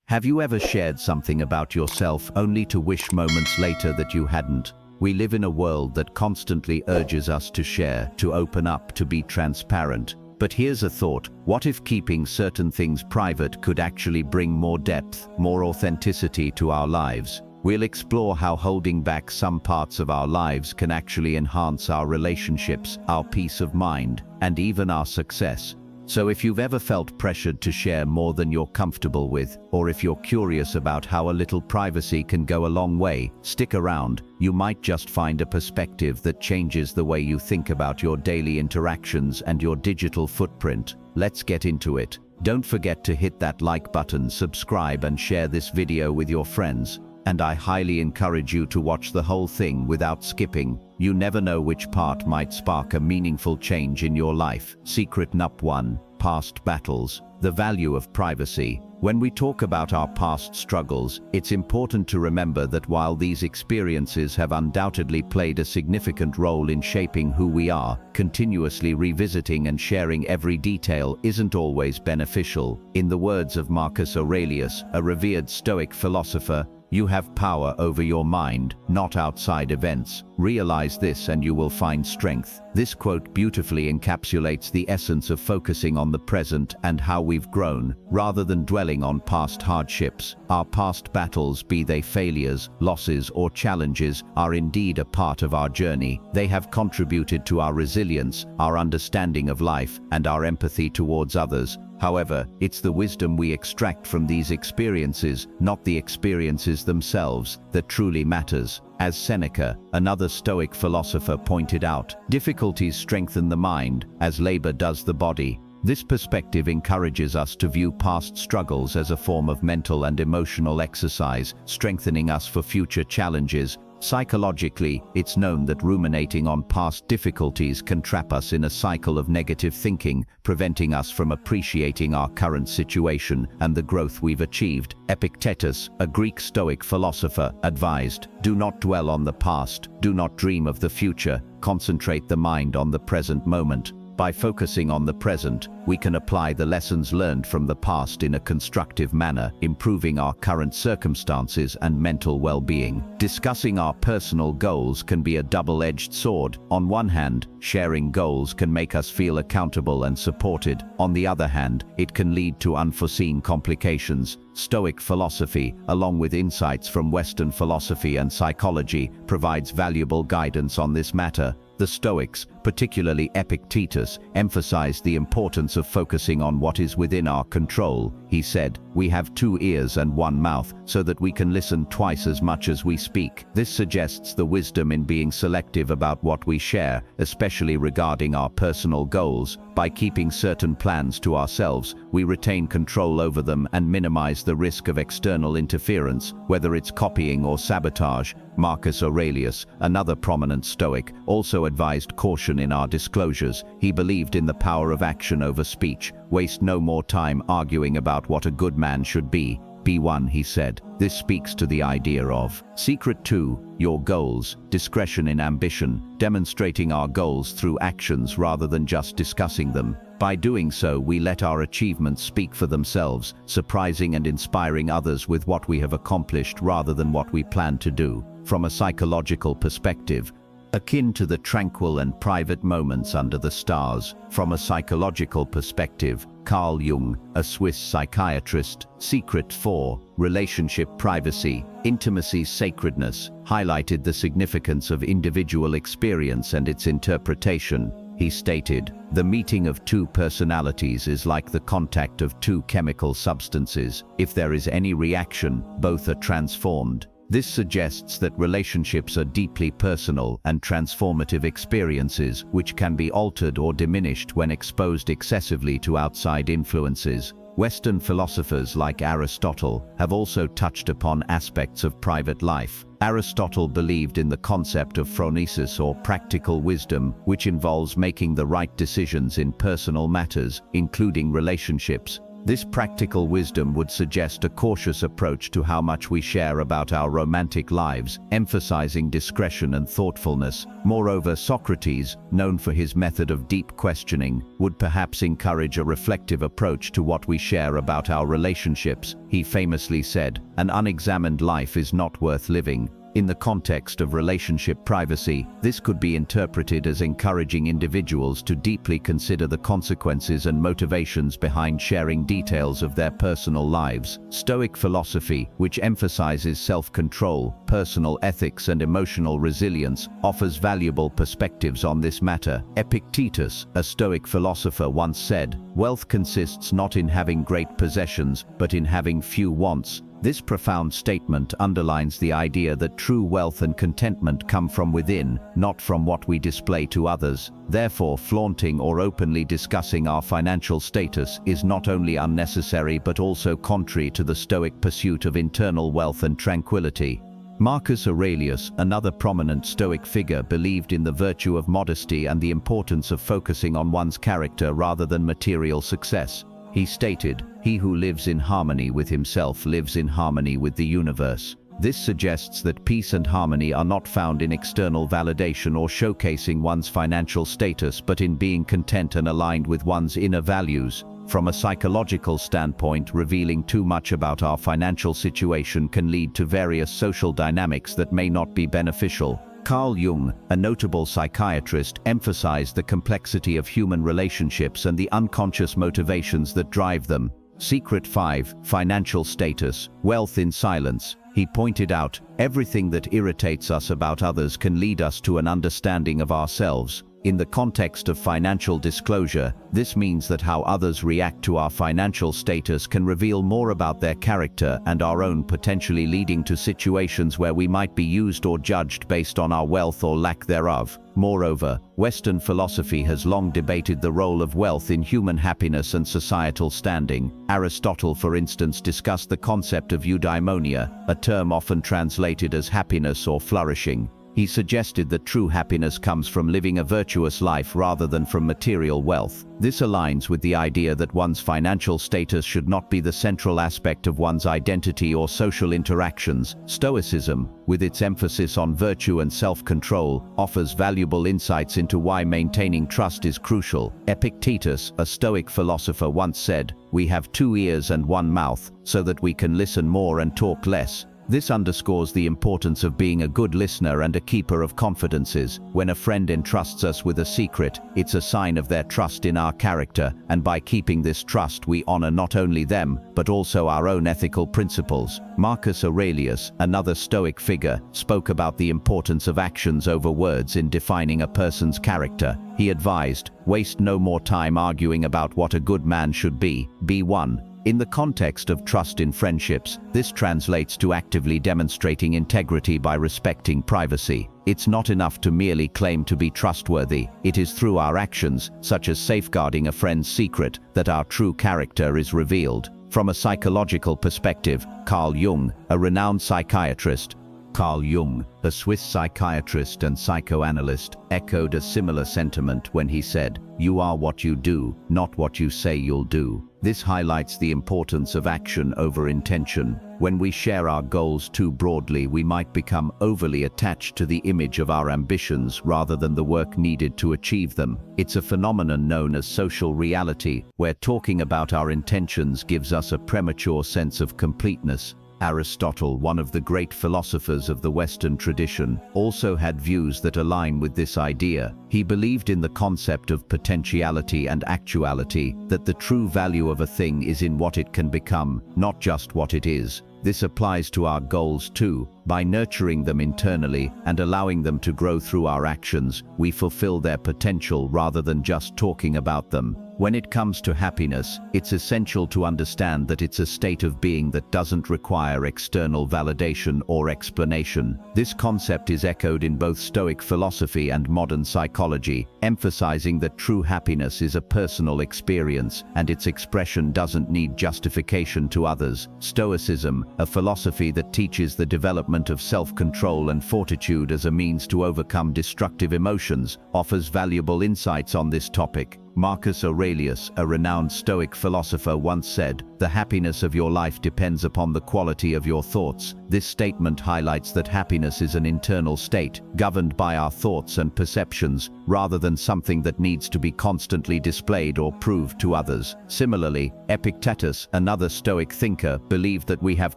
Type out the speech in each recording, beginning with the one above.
Have you ever shared something about yourself only to wish moments later that you hadn't? We live in a world that constantly urges us to share, to open up, to be transparent. But here's a thought: what if keeping certain things private could actually bring more depth, more authenticity to our lives? We'll explore how holding back some parts of our lives can actually enhance our relationships, our peace of mind, and even our success. So if you've ever felt pressured to share more than you're comfortable with, or if you're curious about how a little privacy can go a long way, stick around. You might just find a perspective that changes the way you think about your daily interactions and your digital footprint. Let's get into it. Don't forget to hit that like button, subscribe, and share this video with your friends. And I highly encourage you to watch the whole thing without skipping. You never know which part might spark a meaningful change in your life. Secret Nup 1. Past battles. The value of privacy. When we talk about our past struggles, it's important to remember that while these experiences have undoubtedly played a significant role in shaping who we are, continuously revisiting and sharing every detail isn't always beneficial. In the words of Marcus Aurelius, a revered Stoic philosopher, "You have power over your mind, not outside events. Realize this and you will find strength." This quote beautifully encapsulates the essence of focusing on the present and how we've grown, rather than dwelling on past hardships. Our past battles, be they failures, losses, or challenges, are indeed a part of our journey. They have contributed to our resilience, our understanding of life, and our empathy towards others. However, it's the wisdom we extract from these experiences, not the experiences themselves, that truly matters. As Seneca, another Stoic philosopher, pointed out, difficulties strengthen the mind, as labor does the body. This perspective encourages us to view past struggles as a form of mental and emotional exercise, strengthening us for future challenges. Psychologically, it's known that ruminating on past difficulties can trap us in a cycle of negative thinking, preventing us from appreciating our current situation and the growth we've achieved. Epictetus, a Greek Stoic philosopher, advised, "Do not dwell on the past, do not dream of the future, concentrate the mind on the present moment." By focusing on the present, we can apply the lessons learned from the past in a constructive manner, improving our current circumstances and mental well-being. Discussing our personal goals can be a double-edged sword. On one hand, sharing goals can make us feel accountable and supported. On the other hand, it can lead to unforeseen complications. Stoic philosophy, along with insights from Western philosophy and psychology, provides valuable guidance on this matter. The Stoics, particularly Epictetus, emphasized the importance of focusing on what is within our control. He said, "We have 2 ears and 1 mouth, so that we can listen twice as much as we speak." This suggests the wisdom in being selective about what we share, especially regarding our personal goals. By keeping certain plans to ourselves, we retain control over them and minimize the risk of external interference, whether it's copying or sabotage. Marcus Aurelius, another prominent Stoic, also advised caution in our disclosures. He believed in the power of action over speech. "Waste no more time arguing about what a good man should be. Be one," he said. This speaks to the idea of Secret 2. Your goals. Discretion in ambition. Demonstrating our goals through actions rather than just discussing them. By doing so, we let our achievements speak for themselves, surprising and inspiring others with what we have accomplished rather than what we plan to do. From a psychological perspective, akin to the tranquil and private moments under the stars. From a psychological perspective, Carl Jung, a Swiss psychiatrist, Secret 4, Relationship Privacy, Intimacy's Sacredness, highlighted the significance of individual experience and its interpretation. He stated, "The meeting of 2 personalities is like the contact of 2 chemical substances. If there is any reaction, both are transformed." This suggests that relationships are deeply personal and transformative experiences which can be altered or diminished when exposed excessively to outside influences. Western philosophers like Aristotle have also touched upon aspects of private life. Aristotle believed in the concept of phronesis, or practical wisdom, which involves making the right decisions in personal matters, including relationships. This practical wisdom would suggest a cautious approach to how much we share about our romantic lives, emphasizing discretion and thoughtfulness. Moreover, Socrates, known for his method of deep questioning, would perhaps encourage a reflective approach to what we share about our relationships. He famously said, "An unexamined life is not worth living." In the context of relationship privacy, this could be interpreted as encouraging individuals to deeply consider the consequences and motivations behind sharing details of their personal lives. Stoic philosophy, which emphasizes self-control, personal ethics and emotional resilience, offers valuable perspectives on this matter. Epictetus, a Stoic philosopher, once said, "Wealth consists not in having great possessions, but in having few wants." This profound statement underlines the idea that true wealth and contentment come from within, not from what we display to others. Therefore, flaunting or openly discussing our financial status is not only unnecessary but also contrary to the Stoic pursuit of internal wealth and tranquility. Marcus Aurelius, another prominent Stoic figure, believed in the virtue of modesty and the importance of focusing on one's character rather than material success. He stated, "He who lives in harmony with himself lives in harmony with the universe." This suggests that peace and harmony are not found in external validation or showcasing one's financial status, but in being content and aligned with one's inner values. From a psychological standpoint, revealing too much about our financial situation can lead to various social dynamics that may not be beneficial. Carl Jung, a notable psychiatrist, emphasized the complexity of human relationships and the unconscious motivations that drive them. Secret 5, Financial Status, Wealth in Silence. He pointed out, everything that irritates us about others can lead us to an understanding of ourselves. In the context of financial disclosure, this means that how others react to our financial status can reveal more about their character and our own, potentially leading to situations where we might be used or judged based on our wealth or lack thereof. Moreover, Western philosophy has long debated the role of wealth in human happiness and societal standing. Aristotle, for instance, discussed the concept of eudaimonia, a term often translated as happiness or flourishing. He suggested that true happiness comes from living a virtuous life rather than from material wealth. This aligns with the idea that one's financial status should not be the central aspect of one's identity or social interactions. Stoicism, with its emphasis on virtue and self-control, offers valuable insights into why maintaining trust is crucial. Epictetus, a Stoic philosopher, once said, "We have 2 ears and 1 mouth, so that we can listen more and talk less." This underscores the importance of being a good listener and a keeper of confidences. When a friend entrusts us with a secret, it's a sign of their trust in our character, and by keeping this trust we honor not only them, but also our own ethical principles. Marcus Aurelius, another Stoic figure, spoke about the importance of actions over words in defining a person's character. He advised, "Waste no more time arguing about what a good man should be one." In the context of trust in friendships, this translates to actively demonstrating integrity by respecting privacy. It's not enough to merely claim to be trustworthy. It is through our actions, such as safeguarding a friend's secret, that our true character is revealed. From a psychological perspective, Carl Jung, a renowned psychiatrist, Carl Jung, a Swiss psychiatrist and psychoanalyst, echoed a similar sentiment when he said, "You are what you do, not what you say you'll do." This highlights the importance of action over intention. When we share our goals too broadly, we might become overly attached to the image of our ambitions rather than the work needed to achieve them. It's a phenomenon known as social reality, where talking about our intentions gives us a premature sense of completeness. Aristotle, one of the great philosophers of the Western tradition, also had views that align with this idea. He believed in the concept of potentiality and actuality, that the true value of a thing is in what it can become, not just what it is. This applies to our goals too. By nurturing them internally and allowing them to grow through our actions, we fulfill their potential rather than just talking about them. When it comes to happiness, it's essential to understand that it's a state of being that doesn't require external validation or explanation. This concept is echoed in both Stoic philosophy and modern psychology, emphasizing that true happiness is a personal experience and its expression doesn't need justification to others. Stoicism, a philosophy that teaches the development of self-control and fortitude as a means to overcome destructive emotions, offers valuable insights on this topic. Marcus Aurelius, a renowned Stoic philosopher, once said, "The happiness of your life depends upon the quality of your thoughts." This statement highlights that happiness is an internal state, governed by our thoughts and perceptions, rather than something that needs to be constantly displayed or proved to others. Similarly, Epictetus, another Stoic thinker, believed that we have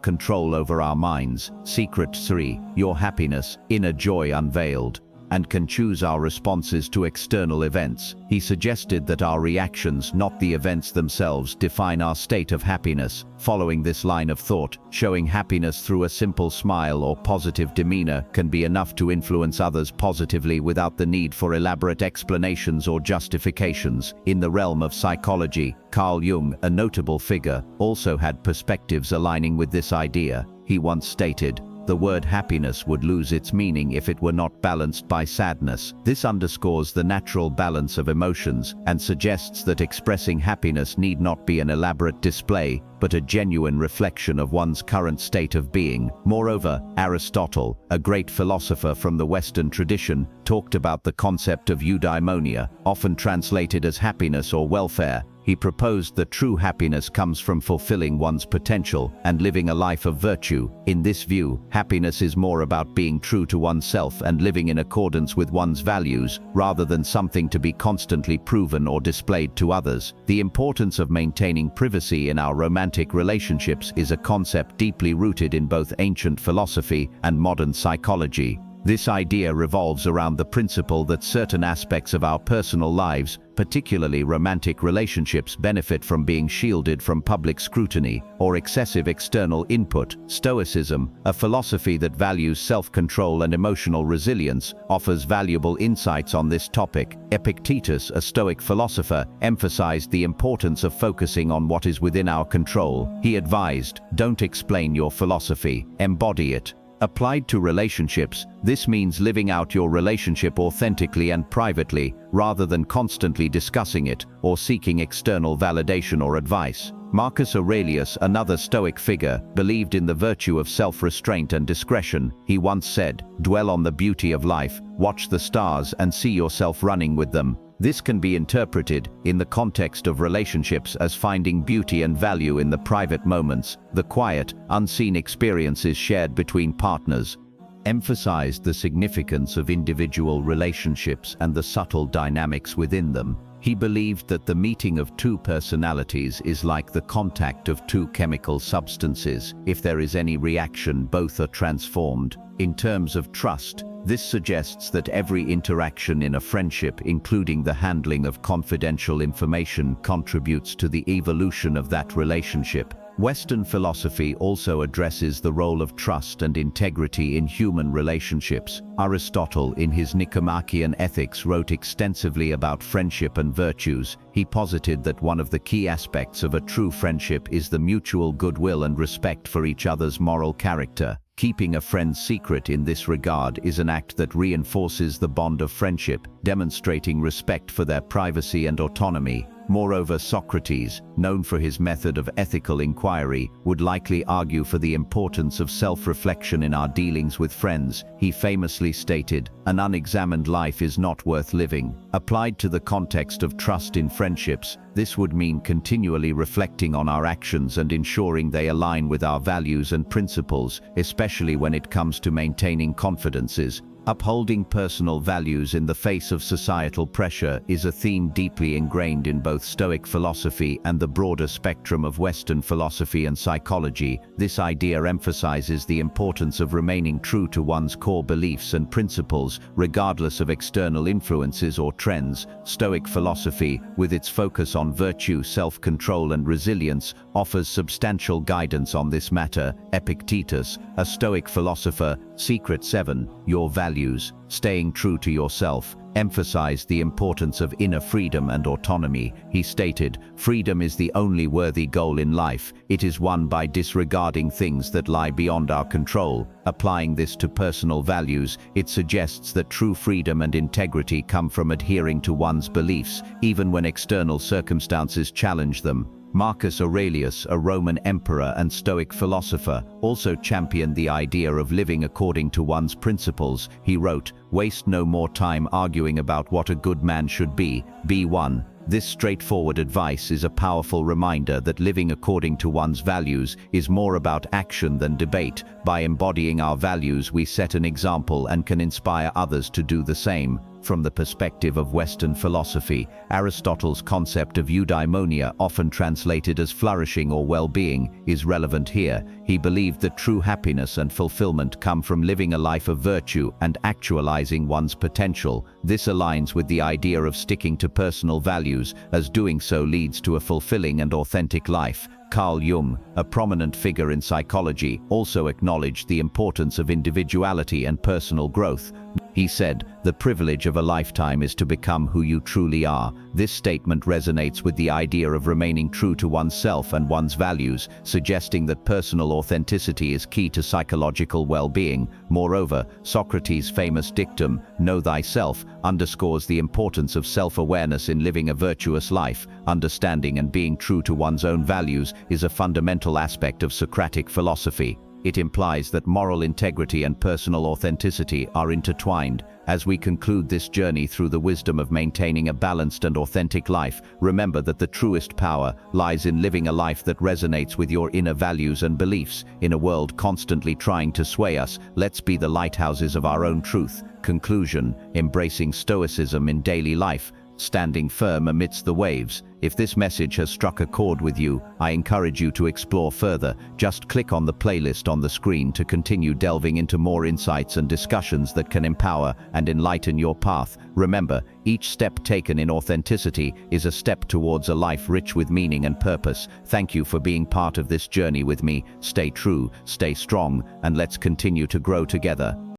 control over our minds. Secret 3. Your happiness, inner joy unveiled, and can choose our responses to external events. He suggested that our reactions, not the events themselves, define our state of happiness. Following this line of thought, showing happiness through a simple smile or positive demeanor can be enough to influence others positively without the need for elaborate explanations or justifications. In the realm of psychology, Carl Jung, a notable figure, also had perspectives aligning with this idea. He once stated, "The word happiness would lose its meaning if it were not balanced by sadness." This underscores the natural balance of emotions and suggests that expressing happiness need not be an elaborate display, but a genuine reflection of one's current state of being. Moreover, Aristotle, a great philosopher from the Western tradition, talked about the concept of eudaimonia, often translated as happiness or welfare. He proposed that true happiness comes from fulfilling one's potential and living a life of virtue. In this view, happiness is more about being true to oneself and living in accordance with one's values, rather than something to be constantly proven or displayed to others. The importance of maintaining privacy in our romantic relationships is a concept deeply rooted in both ancient philosophy and modern psychology. This idea revolves around the principle that certain aspects of our personal lives, particularly romantic relationships, benefit from being shielded from public scrutiny or excessive external input. Stoicism, a philosophy that values self-control and emotional resilience, offers valuable insights on this topic. Epictetus, a Stoic philosopher, emphasized the importance of focusing on what is within our control. He advised, "Don't explain your philosophy, embody it." Applied to relationships, this means living out your relationship authentically and privately, rather than constantly discussing it or seeking external validation or advice. Marcus Aurelius, another Stoic figure, believed in the virtue of self-restraint and discretion. He once said, "Dwell on the beauty of life, watch the stars and see yourself running with them." This can be interpreted, in the context of relationships, as finding beauty and value in the private moments, the quiet, unseen experiences shared between partners. Emphasized the significance of individual relationships and the subtle dynamics within them. He believed that the meeting of two personalities is like the contact of two chemical substances. If there is any reaction, both are transformed. In terms of trust, this suggests that every interaction in a friendship, including the handling of confidential information, contributes to the evolution of that relationship. Western philosophy also addresses the role of trust and integrity in human relationships. Aristotle, in his Nicomachean Ethics, wrote extensively about friendship and virtues. He posited that one of the key aspects of a true friendship is the mutual goodwill and respect for each other's moral character. Keeping a friend's secret in this regard is an act that reinforces the bond of friendship, demonstrating respect for their privacy and autonomy. Moreover, Socrates, known for his method of ethical inquiry, would likely argue for the importance of self-reflection in our dealings with friends. He famously stated, "An unexamined life is not worth living." Applied to the context of trust in friendships, this would mean continually reflecting on our actions and ensuring they align with our values and principles, especially when it comes to maintaining confidences. Upholding personal values in the face of societal pressure is a theme deeply ingrained in both Stoic philosophy and the broader spectrum of Western philosophy and psychology. This idea emphasizes the importance of remaining true to one's core beliefs and principles, regardless of external influences or trends. Stoic philosophy, with its focus on virtue, self-control, and resilience, offers substantial guidance on this matter. Epictetus, a Stoic philosopher, Secret 7, Your Values, Staying True to Yourself, emphasized the importance of inner freedom and autonomy. He stated, "Freedom is the only worthy goal in life. It is won by disregarding things that lie beyond our control." Applying this to personal values, it suggests that true freedom and integrity come from adhering to one's beliefs, even when external circumstances challenge them. Marcus Aurelius, a Roman emperor and Stoic philosopher, also championed the idea of living according to one's principles. He wrote, "Waste no more time arguing about what a good man should be one." This straightforward advice is a powerful reminder that living according to one's values is more about action than debate. By embodying our values, we set an example and can inspire others to do the same. From the perspective of Western philosophy, Aristotle's concept of eudaimonia, often translated as flourishing or well-being, is relevant here. He believed that true happiness and fulfillment come from living a life of virtue and actualizing one's potential. This aligns with the idea of sticking to personal values, as doing so leads to a fulfilling and authentic life. Carl Jung, a prominent figure in psychology, also acknowledged the importance of individuality and personal growth. He said, "The privilege of a lifetime is to become who you truly are." This statement resonates with the idea of remaining true to oneself and one's values, suggesting that personal authenticity is key to psychological well-being. Moreover, Socrates' famous dictum, "Know thyself," underscores the importance of self-awareness in living a virtuous life. Understanding and being true to one's own values is a fundamental aspect of Socratic philosophy. It implies that moral integrity and personal authenticity are intertwined. As we conclude this journey through the wisdom of maintaining a balanced and authentic life, remember that the truest power lies in living a life that resonates with your inner values and beliefs. In a world constantly trying to sway us, let's be the lighthouses of our own truth. Conclusion: embracing Stoicism in daily life, standing firm amidst the waves. If this message has struck a chord with you, I encourage you to explore further. Just click on the playlist on the screen to continue delving into more insights and discussions that can empower and enlighten your path. Remember, each step taken in authenticity is a step towards a life rich with meaning and purpose. Thank you for being part of this journey with me. Stay true, stay strong, and let's continue to grow together.